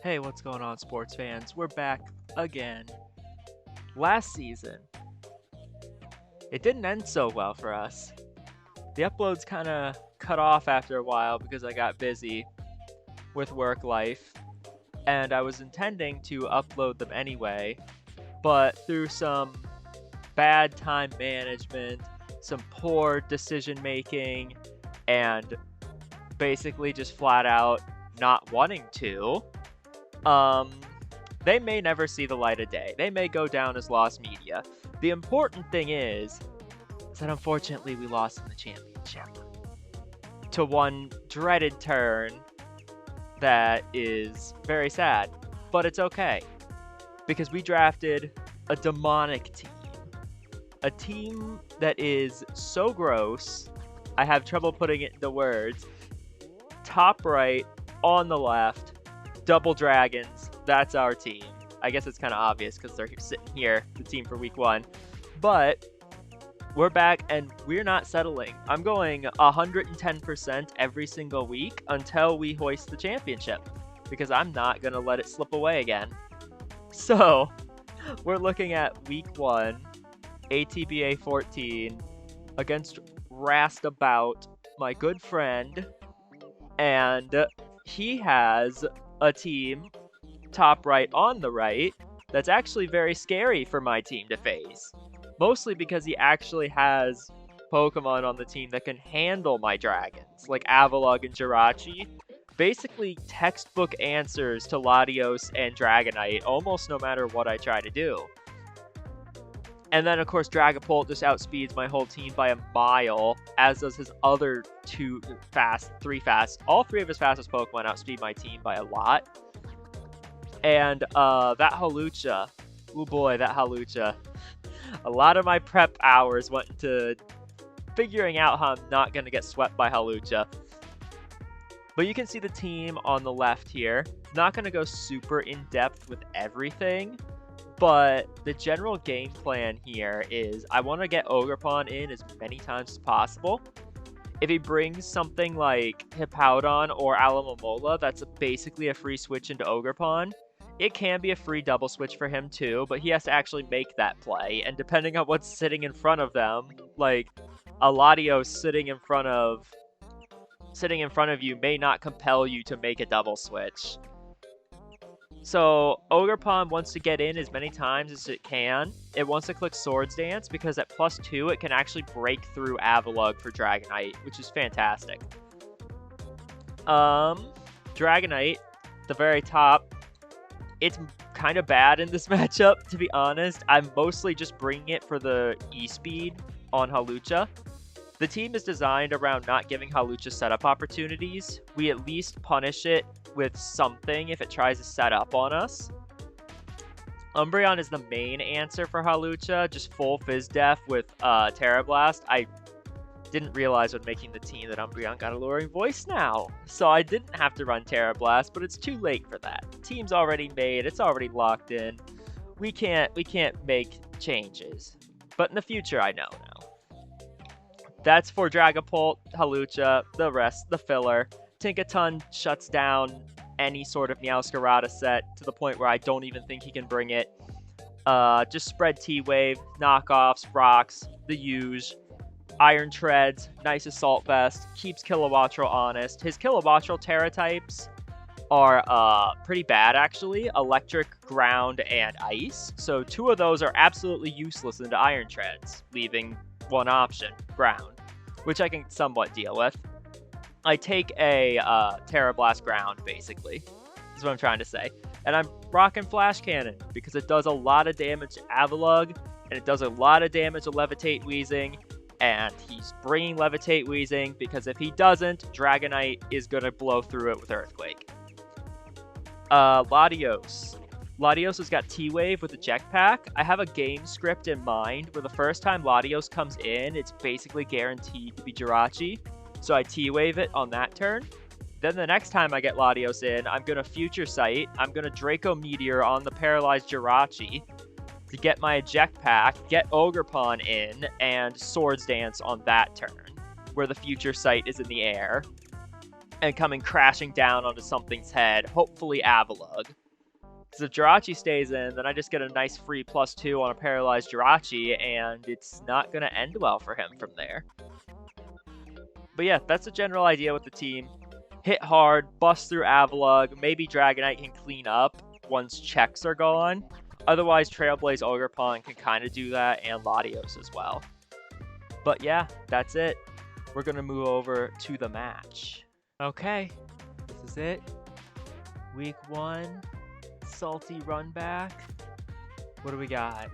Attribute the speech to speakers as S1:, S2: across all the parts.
S1: Hey, what's going on, sports fans? We're back again. Last season, it didn't end so well for us. The uploads kind of cut off after a while because I got busy with work life, and I was intending to upload them anyway, but through some bad time management, some poor decision making, and basically just flat out not wanting to, um, they may never see the light of day. They may go down as lost media. The important thing is that unfortunately we lost in the championship to one dreaded turn that is very sad, but it's okay because we drafted a demonic team. A team that is so gross, I have trouble putting it into words. Top right, on the left, double dragons, that's our team. I guess it's kind of obvious because they're sitting here, the team for week 1. But we're back and we're not settling. I'm going 110% every single week until we hoist the championship because I'm not going to let it slip away again. So, we're looking at week 1, ATBA 14, against Wrast, my good friend, and he has a team, top right on the right, that's actually very scary for my team to face. Mostly because he actually has Pokemon on the team that can handle my dragons, like Avalugg and Jirachi. Basically textbook answers to Latios and Dragonite, almost no matter what I try to do. And then, of course, Dragapult just outspeeds my whole team by a mile, as does his other three fast. All three of his fastest Pokemon outspeed my team by a lot. And that Hawlucha, oh boy, that Hawlucha. A lot of my prep hours went into figuring out how I'm not going to get swept by Hawlucha. But you can see the team on the left here. Not going to go super in-depth with everything. But the general game plan here is I want to get Ogerpon in as many times as possible. If he brings something like Hippowdon or Alomomola, that's basically a free switch into Ogerpon. It can be a free double switch for him too, but he has to actually make that play. And depending on what's sitting in front of them, like a Latios sitting in front of you may not compel you to make a double switch. So, Ogerpon wants to get in as many times as it can. It wants to click Swords Dance because at +2 it can actually break through Avalugg for Dragonite, which is fantastic. Dragonite, the very top, it's kind of bad in this matchup, to be honest. I'm mostly just bringing it for the E-Speed on Hawlucha. The team is designed around not giving Hawlucha setup opportunities. We at least punish it with something if it tries to set up on us. Umbreon is the main answer for Hawlucha, just full Fizz Def with Terra Blast. I didn't realize when making the team that Umbreon got Alluring Voice now, so I didn't have to run Terra Blast, but it's too late for that. The team's already made, it's already locked in. We can't make changes, but in the future I know now. That's for Dragapult, Hawlucha, the rest, the filler. Tinkaton shuts down any sort of Meowscarada set to the point where I don't even think he can bring it. Just spread T-Wave, knockoffs, rocks, the Huge, Iron Treads, nice Assault Vest, keeps Kilowattrel honest. His Kilowattrel Terra types are pretty bad actually, Electric, Ground, and Ice. So 2 of those are absolutely useless into Iron Treads, leaving one option, Ground, which I can somewhat deal with. I take a Terra Blast Ground, basically. That's what I'm trying to say. And I'm rocking Flash Cannon, because it does a lot of damage to Avalugg, and it does a lot of damage to Levitate Weezing, and he's bringing Levitate Weezing, because if he doesn't, Dragonite is going to blow through it with Earthquake. Latios. Latios has got T-Wave with a Jetpack. I have a game script in mind where the first time Latios comes in, it's basically guaranteed to be Jirachi. So I T-Wave it on that turn. Then the next time I get Latios in, I'm going to Future Sight. I'm going to Draco Meteor on the Paralyzed Jirachi to get my Eject Pack, get Ogerpon in, and Swords Dance on that turn, where the Future Sight is in the air. and coming crashing down onto something's head, hopefully Avalugg. Because if Jirachi stays in, then I just get a nice free +2 on a paralyzed Jirachi, and it's not going to end well for him from there. But yeah, that's the general idea with the team. Hit hard, bust through Avalugg, maybe Dragonite can clean up once checks are gone. Otherwise, Trailblaze Ogerpon can kind of do that, and Latios as well. But yeah, that's it. We're going to move over to the match. Okay, this is it. Week 1, salty run back. What do we got?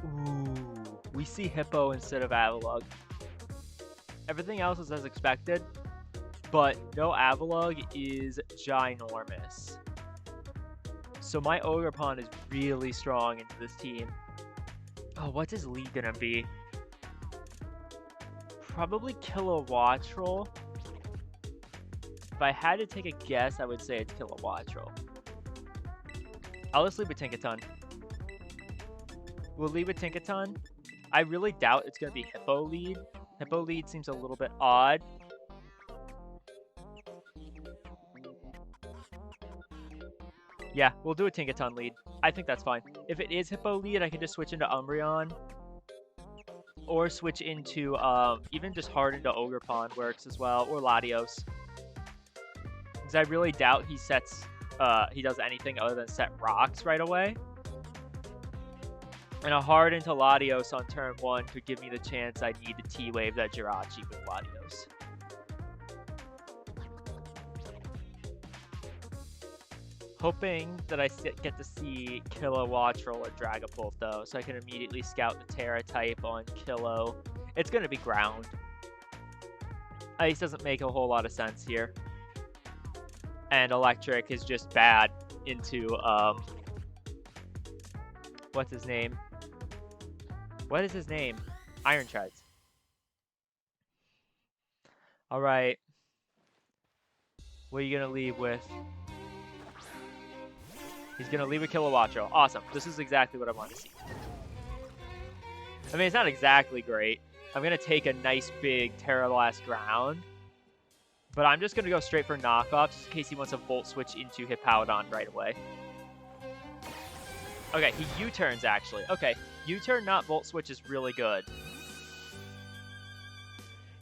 S1: Ooh, we see Hippo instead of Avalugg. Everything else is as expected, but no Avalugg is ginormous. So my Ogerpon is really strong into this team. Oh, what's his lead gonna be? Probably Kilowattrel. If I had to take a guess, I would say it's Kilowattrel. I'll just leave with Tinkaton. We'll leave with Tinkaton. I really doubt it's going to be Hippo lead. Hippo lead seems a little bit odd. Yeah, we'll do a Tinkaton lead. I think that's fine. If it is Hippo lead, I can just switch into Umbreon. Or switch into, even just hard into Ogerpon works as well. Or Latios. Because I really doubt he sets, he does anything other than set rocks right away. And a hard into Latios on turn 1 could give me the chance I need to T-Wave that Jirachi with Latios. Hoping that I get to see Kilowattrel or Dragapult though, so I can immediately scout the Terra type on Kilo. It's going to be ground. Ice doesn't make a whole lot of sense here. And Electric is just bad into, what's his name? What is his name? Iron Treads. Alright. What are you going to leave with? He's going to leave with Kilowattrel. Awesome. This is exactly what I want to see. I mean, it's not exactly great. I'm going to take a nice big Terra Blast ground. But I'm just going to go straight for knockoff just in case he wants a Volt Switch into Hippowdon right away. Okay, he U-turns actually. Okay, U-turn, not Volt Switch is really good.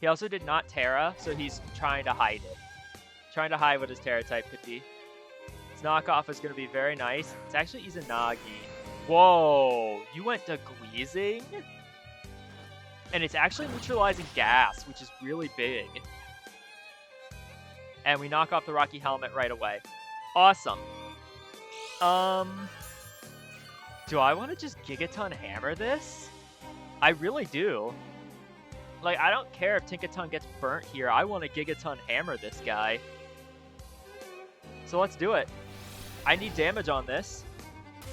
S1: He also did not Terra, so he's trying to hide it. Trying to hide what his Terra type could be. His knockoff is going to be very nice. It's actually Izanagi. Whoa, you went to Gleezing? And it's actually neutralizing gas, which is really big. And we knock off the Rocky Helmet right away. Awesome. Do I want to just Gigaton Hammer this? I really do. Like, I don't care if Tinkaton gets burnt here. I want to Gigaton Hammer this guy. So let's do it. I need damage on this.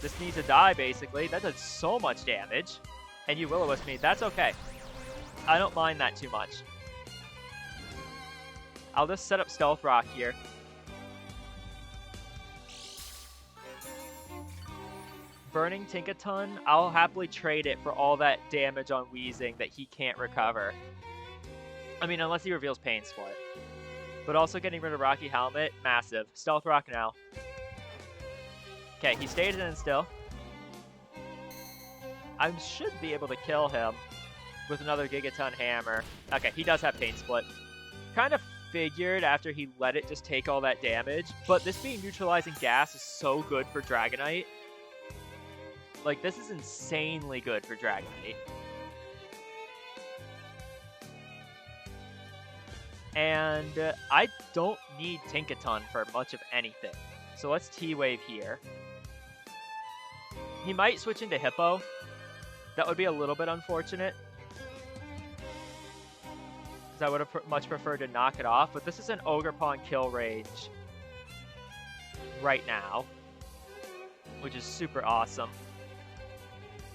S1: This needs to die, basically. That does so much damage. And you Will-O-Wisp me. That's okay. I don't mind that too much. I'll just set up Stealth Rock here. Burning Tinkaton, I'll happily trade it for all that damage on Weezing that he can't recover. I mean, unless he reveals Pain Split. But also getting rid of Rocky Helmet, massive. Stealth Rock now. Okay, he stayed in still. I should be able to kill him with another Gigaton Hammer. Okay, he does have Pain Split. Kind of figured after he let it just take all that damage, but this being neutralizing gas is so good for Dragonite. Like, this is insanely good for Dragonite. And I don't need Tinkaton for much of anything. So let's T-Wave here. He might switch into Hippo. That would be a little bit unfortunate. Because I would have much preferred to knock it off. But this is an Ogerpon kill range right now, which is super awesome.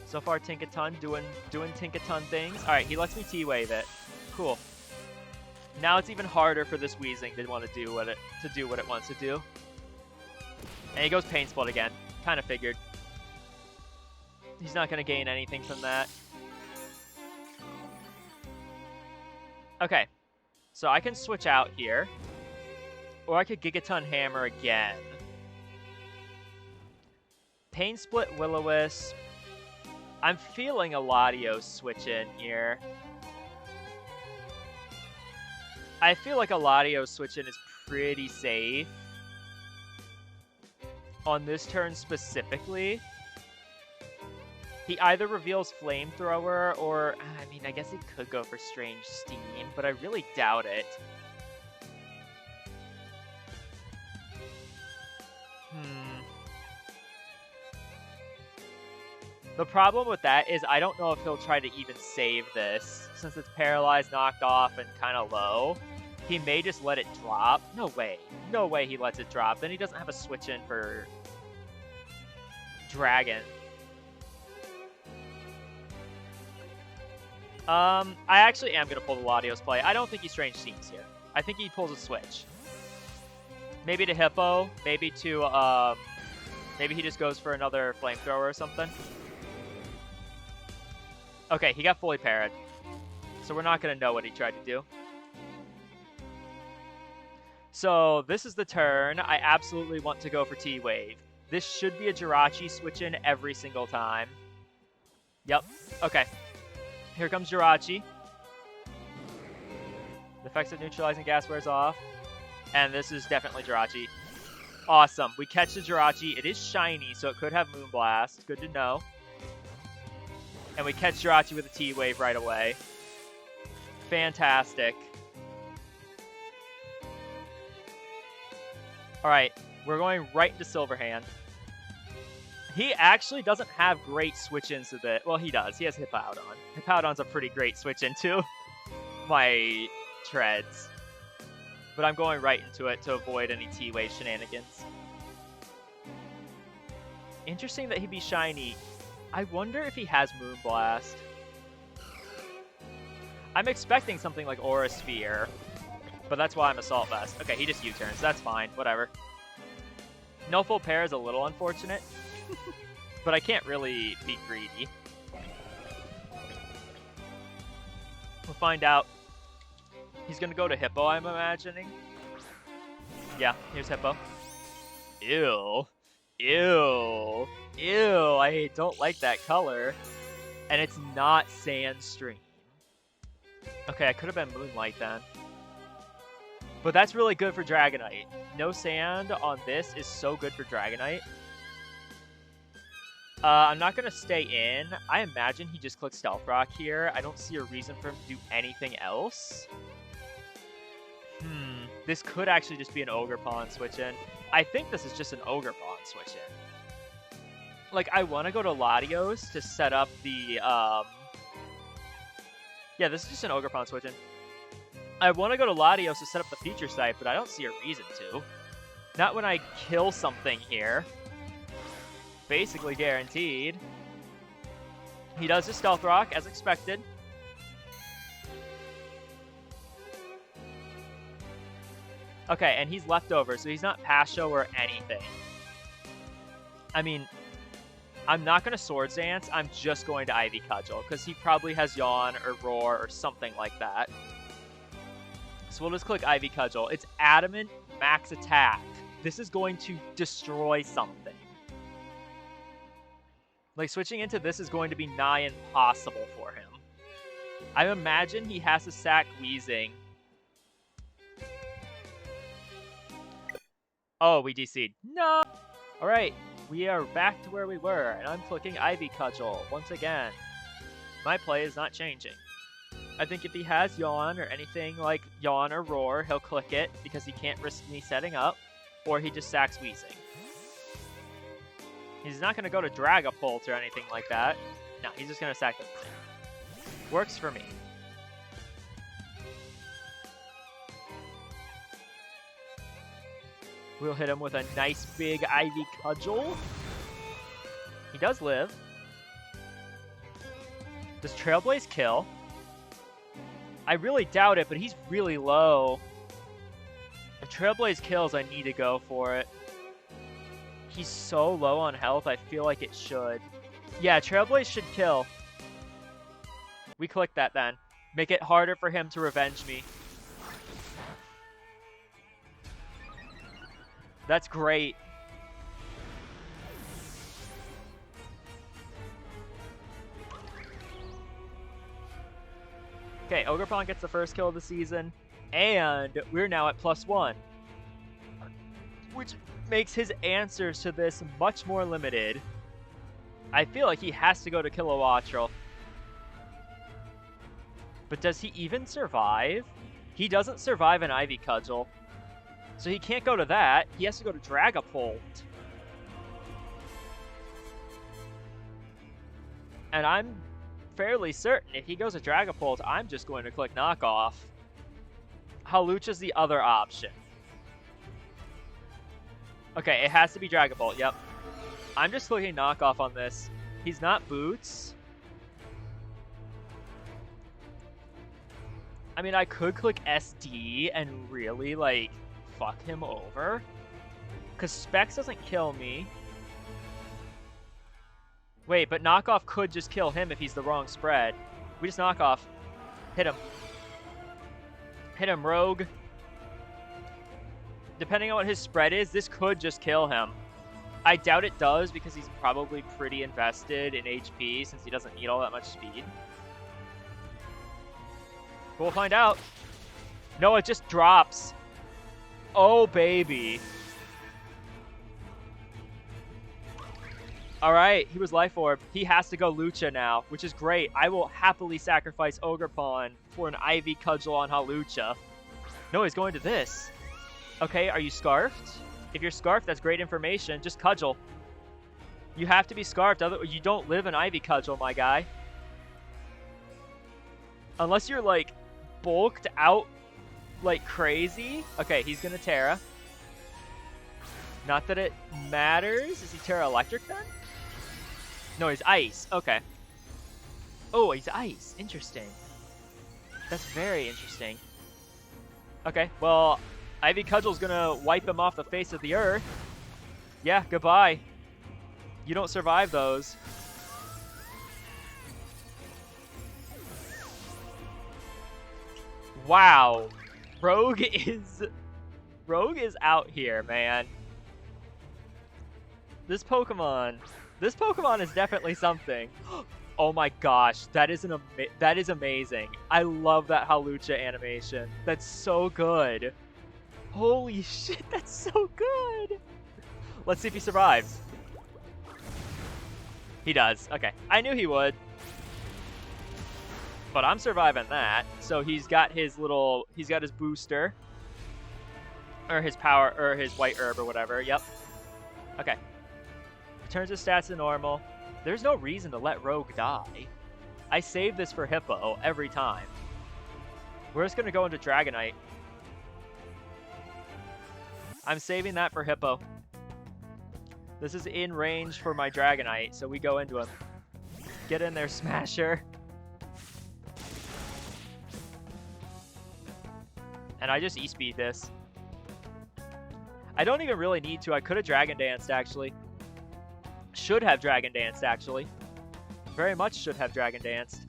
S1: So far, Tinkaton doing Tinkaton things. All right, he lets me T-Wave it. Cool. Now it's even harder for this Weezing to want to do what it wants to do. And he goes Pain Split again. Kind of figured. He's not going to gain anything from that. Okay. So I can switch out here. Or I could Gigaton Hammer again. Pain Split Will-O-Wisp. I'm feeling a Latios switch in here. I feel like a Latios switch in is pretty safe. On this turn specifically. He either reveals Flamethrower or, I mean, I guess he could go for Strange Steam, but I really doubt it. The problem with that is I don't know if he'll try to even save this. Since it's paralyzed, knocked off, and kind of low, he may just let it drop. No way. No way he lets it drop. Then he doesn't have a switch in for Dragon. I actually am going to pull the Latios play. I don't think he Strange Steams here. I think he pulls a switch. Maybe to Hippo. Maybe to, maybe he just goes for another Flamethrower or something. Okay, he got fully parried. So we're not going to know what he tried to do. So this is the turn. I absolutely want to go for T-Wave. This should be a Jirachi switch in every single time. Yep. Okay. Here comes Jirachi. The effects of neutralizing gas wears off. And this is definitely Jirachi. Awesome. We catch the Jirachi. It is shiny, so it could have Moonblast. Good to know. And we catch Jirachi with a T-Wave right away. Fantastic. Alright, we're going right into Silverhand. He actually doesn't have great switch-ins to the... Well, he does. He has Hippowdon. Hippowdon's a pretty great switch-in to my Treads. But I'm going right into it to avoid any T-Wave shenanigans. Interesting that he'd be shiny. I wonder if he has Moonblast. I'm expecting something like Aura Sphere, but that's why I'm Assault Vest. Okay, he just U-turns. That's fine. Whatever. No full pair is a little unfortunate, but I can't really be greedy. We'll find out. He's going to go to Hippo, I'm imagining. Yeah, here's Hippo. Ew. Ew. Ew, I don't like that color. And it's not Sandstream. Okay, I could have been Moonlight then. But that's really good for Dragonite. No sand on this is so good for Dragonite. I'm not going to stay in. I imagine he just clicks Stealth Rock here. I don't see a reason for him to do anything else. This could actually just be an Ogerpon switch-in. I think this is just an Ogerpon switch-in. Like, I want to go to Latios to set up the, Yeah, this is just an Ogerpon switch-in. I want to go to Latios to set up the feature site, but I don't see a reason to. Not when I kill something here. Basically guaranteed. He does his Stealth Rock, as expected. Okay, and he's leftover, so he's not Pasho or anything. I mean, I'm not going to Swords Dance, I'm just going to Ivy Cudgel, because he probably has Yawn or Roar or something like that. So we'll just click Ivy Cudgel. It's Adamant Max Attack. This is going to destroy something. Like, switching into this is going to be nigh impossible for him. I imagine he has to sack Weezing. Oh, we DC'd. No! Alright, we are back to where we were, and I'm clicking Ivy Cudgel once again. My play is not changing. I think if he has Yawn or anything like Yawn or Roar, he'll click it because he can't risk me setting up, or he just sacks Weezing. He's not going to go to Dragapult or anything like that. No, he's just going to sack the Weezing. Works for me. We'll hit him with a nice big Ivy Cudgel. He does live. Does Trailblaze kill? I really doubt it, but he's really low. If Trailblaze kills, I need to go for it. He's so low on health, I feel like it should. Yeah, Trailblaze should kill. We click that then. Make it harder for him to revenge me. That's great. Okay, Ogerpon gets the first kill of the season, and we're now at +1, which makes his answers to this much more limited. I feel like he has to go to Kilowattrel. But does he even survive? He doesn't survive an Ivy Cudgel. So he can't go to that. He has to go to Dragapult. And I'm fairly certain if he goes to Dragapult, I'm just going to click knockoff. Hawlucha's the other option. Okay, it has to be Dragapult, yep. I'm just clicking knockoff on this. He's not Boots. I mean, I could click SD and really, like, fuck him over. Because Specs doesn't kill me. Wait, but knockoff could just kill him if he's the wrong spread. We just knockoff. Hit him. Hit him, Rogue. Depending on what his spread is, this could just kill him. I doubt it does because he's probably pretty invested in HP since he doesn't need all that much speed. But we'll find out. No, it just drops. Oh, baby. Alright, he was Life Orb. He has to go Lucha now, which is great. I will happily sacrifice Ogerpon for an Ivy Cudgel on Hawlucha. No, he's going to this. Okay, are you Scarfed? If you're Scarfed, that's great information. Just Cudgel. You have to be Scarfed, otherwise you don't live an Ivy Cudgel, my guy. Unless you're, like, bulked out like crazy. Okay, he's gonna Terra. Not that it matters. Is he Terra Electric then? No, he's Ice. Okay. Oh, he's Ice. Interesting. That's very interesting. Okay, well, Ivy Cudgel's gonna wipe him off the face of the earth. Yeah, goodbye. You don't survive those. Wow. Rogue is out here, man. This Pokemon is definitely something. Oh my gosh, that is amazing. I love that Hawlucha animation. That's so good. Holy shit, that's so good. Let's see if he survives. He does. Okay, I knew he would. But I'm surviving that. So he's got his booster. Or his power, or his white herb or whatever. Yep. Okay. Returns his stats to normal. There's no reason to let Rogue die. I save this for Hippo every time. We're just going to go into Dragonite. I'm saving that for Hippo. This is in range for my Dragonite, so we go into him. Get in there, Smasher. And I just E-speed this. I don't even really need to. I could have Dragon Danced, actually. Should have Dragon Danced, actually. Very much should have Dragon Danced.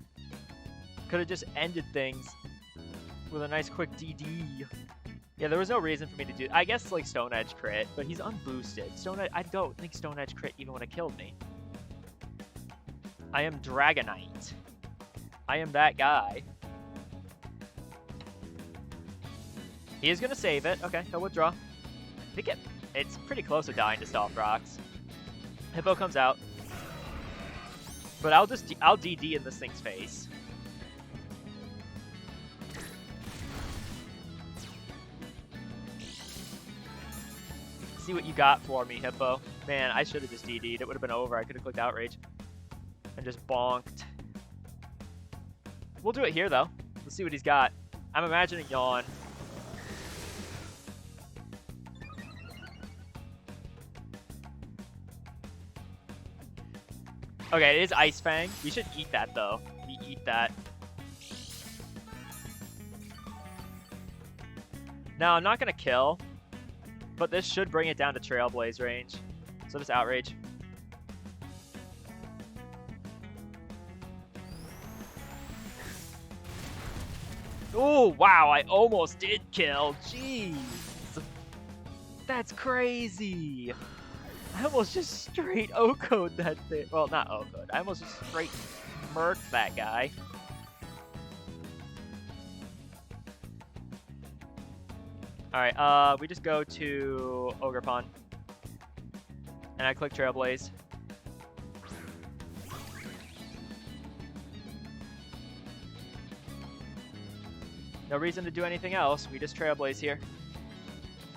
S1: Could have just ended things with a nice quick DD. Yeah, there was no reason for me to do... I guess, like, Stone Edge crit, but he's unboosted. Stone Edge... I don't think Stone Edge crit even would have killed me. I am Dragonite. I am that guy. He is going to save it. Okay, he'll withdraw. I think it's pretty close to dying to Stealth Rocks. Hippo comes out. But I'll DD in this thing's face. See what you got for me, Hippo. Man, I should have just DD'd. It would have been over. I could have clicked Outrage. And just bonked. We'll do it here, though. Let's see what he's got. I'm imagining Yawn. Okay, it is Ice Fang. We should eat that, though. We eat that. Now, I'm not going to kill, but this should bring it down to Trailblaze range. So just Outrage. Oh, wow, I almost did kill. Jeez. That's crazy! I almost just straight O-code that thing. Well, not O-code. I almost just straight murked that guy. Alright, we just go to Ogerpon. And I click Trailblaze. No reason to do anything else. We just Trailblaze here.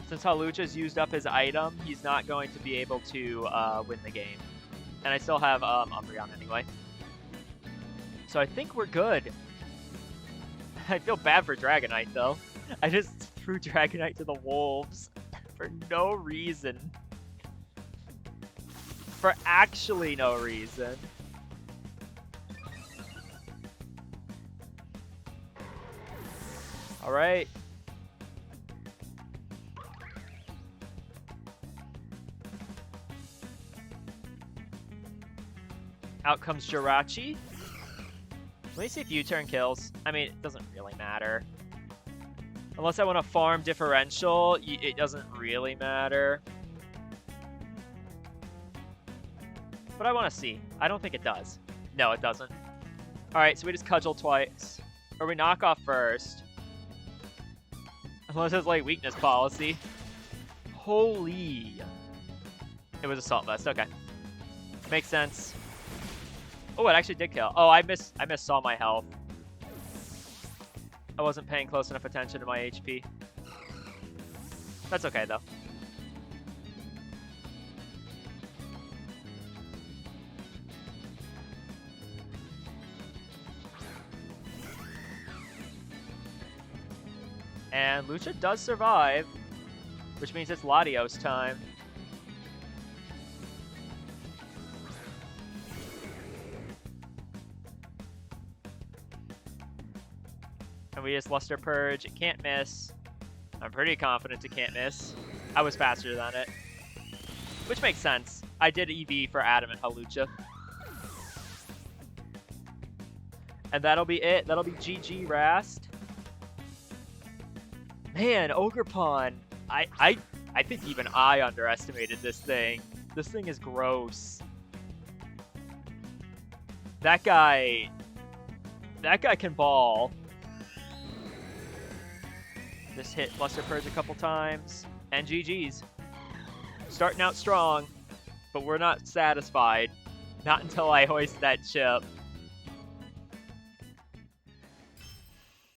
S1: Since Hawlucha's used up his item, he's not going to be able to win the game. And I still have Umbreon anyway. So I think we're good. I feel bad for Dragonite, though. I just threw Dragonite to the wolves for no reason. For actually no reason. Alright. Out comes Jirachi. Let me see if U-turn kills. I mean, it doesn't really matter. Unless I want to farm differential, it doesn't really matter. But I want to see. I don't think it does. No, it doesn't. Alright, so we just cudgel twice. Or we knock off first. Unless it's like weakness policy. Holy. It was Assault Vest, okay. Makes sense. Oh, it actually did kill. Oh, I missed all my health. I wasn't paying close enough attention to my HP. That's okay, though. And Lucha does survive, which means it's Latios time. And we just Luster Purge. It can't miss. I'm pretty confident it can't miss. I was faster than it. Which makes sense. I did EV for Adamant Hawlucha. And that'll be it. That'll be GG Wrast. Man, Ogerpon. I think even I underestimated this thing. This thing is gross. That guy can ball. Just hit Luster Purge a couple times. And GG's. Starting out strong, but we're not satisfied. Not until I hoist that chip.